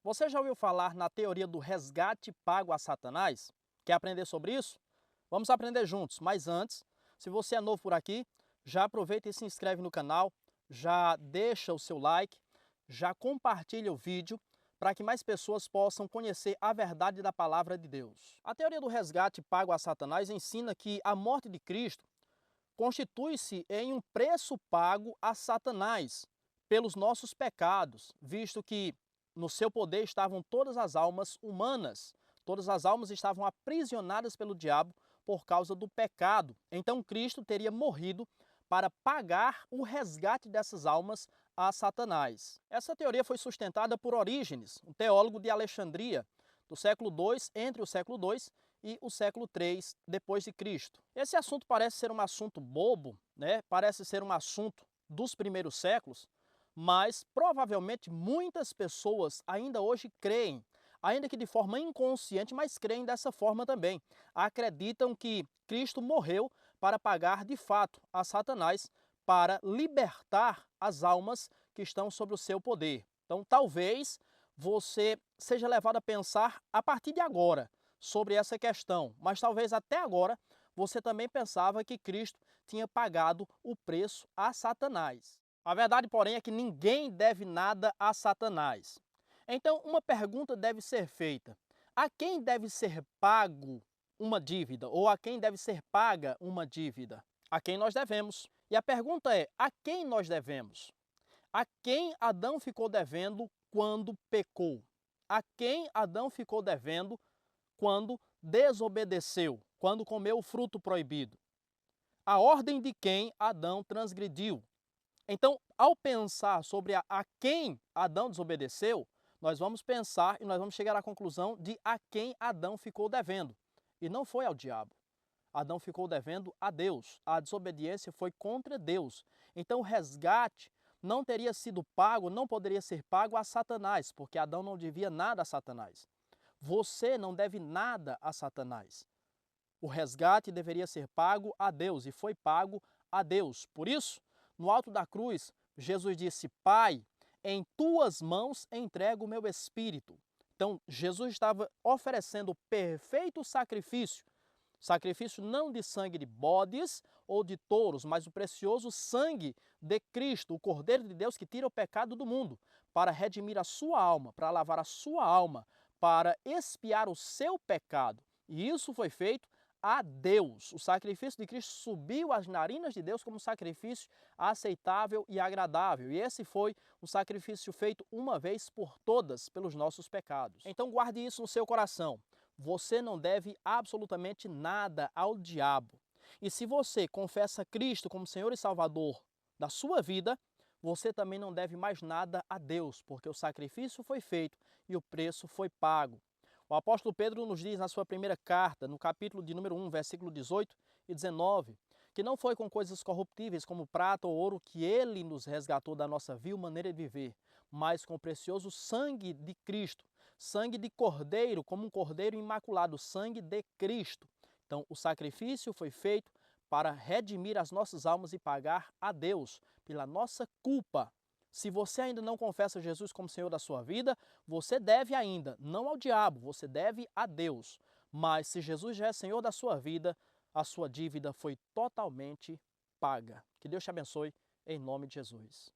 Você já ouviu falar na teoria do resgate pago a Satanás? Quer aprender sobre isso? Vamos aprender juntos, mas antes, se você é novo por aqui, já aproveita e se inscreve no canal, já deixa o seu like, já compartilha o vídeo para que mais pessoas possam conhecer a verdade da palavra de Deus. A teoria do resgate pago a Satanás ensina que a morte de Cristo constitui-se em um preço pago a Satanás pelos nossos pecados, visto que no seu poder estavam todas as almas humanas. Todas as almas estavam aprisionadas pelo diabo por causa do pecado. Então Cristo teria morrido para pagar o resgate dessas almas a Satanás. Essa teoria foi sustentada por Orígenes, um teólogo de Alexandria, do século II, entre o século II e o século III depois de Cristo. Esse assunto parece ser um assunto bobo, né? Parece ser um assunto dos primeiros séculos, mas provavelmente muitas pessoas ainda hoje creem, ainda que de forma inconsciente, mas creem dessa forma também. Acreditam que Cristo morreu para pagar de fato a Satanás, para libertar as almas que estão sob o seu poder. Então talvez você seja levado a pensar a partir de agora sobre essa questão, mas talvez até agora você também pensava que Cristo tinha pagado o preço a Satanás. A verdade, porém, é que ninguém deve nada a Satanás. Então, uma pergunta deve ser feita: a quem deve ser pago uma dívida? Ou a quem deve ser paga uma dívida? A quem nós devemos. E a pergunta é: a quem nós devemos? A quem Adão ficou devendo quando pecou? A quem Adão ficou devendo quando desobedeceu, quando comeu o fruto proibido? A ordem de quem Adão transgrediu? Então, ao pensar sobre a quem Adão desobedeceu, nós vamos pensar e nós vamos chegar à conclusão de a quem Adão ficou devendo. E não foi ao diabo. Adão ficou devendo a Deus. A desobediência foi contra Deus. Então, o resgate não teria sido pago, não poderia ser pago a Satanás, porque Adão não devia nada a Satanás. Você não deve nada a Satanás. O resgate deveria ser pago a Deus e foi pago a Deus. Por isso, no alto da cruz, Jesus disse: Pai, em tuas mãos entrego o meu espírito. Então, Jesus estava oferecendo o perfeito sacrifício. Sacrifício não de sangue de bodes ou de touros, mas o precioso sangue de Cristo, o Cordeiro de Deus que tira o pecado do mundo, para redimir a sua alma, para lavar a sua alma, para expiar o seu pecado. E isso foi feito a Deus. O sacrifício de Cristo subiu às narinas de Deus como um sacrifício aceitável e agradável. E esse foi um sacrifício feito uma vez por todas pelos nossos pecados. Então guarde isso no seu coração. Você não deve absolutamente nada ao diabo. E se você confessa Cristo como Senhor e Salvador da sua vida, você também não deve mais nada a Deus, porque o sacrifício foi feito e o preço foi pago. O apóstolo Pedro nos diz na sua primeira carta, no capítulo de número 1, versículo 18 e 19, que não foi com coisas corruptíveis como prata ou ouro que ele nos resgatou da nossa vil maneira de viver, mas com o precioso sangue de Cristo, sangue de cordeiro, como um cordeiro imaculado, sangue de Cristo. Então, o sacrifício foi feito para redimir as nossas almas e pagar a Deus pela nossa culpa. Se você ainda não confessa Jesus como Senhor da sua vida, você deve ainda, não ao diabo, você deve a Deus. Mas se Jesus já é Senhor da sua vida, a sua dívida foi totalmente paga. Que Deus te abençoe, em nome de Jesus.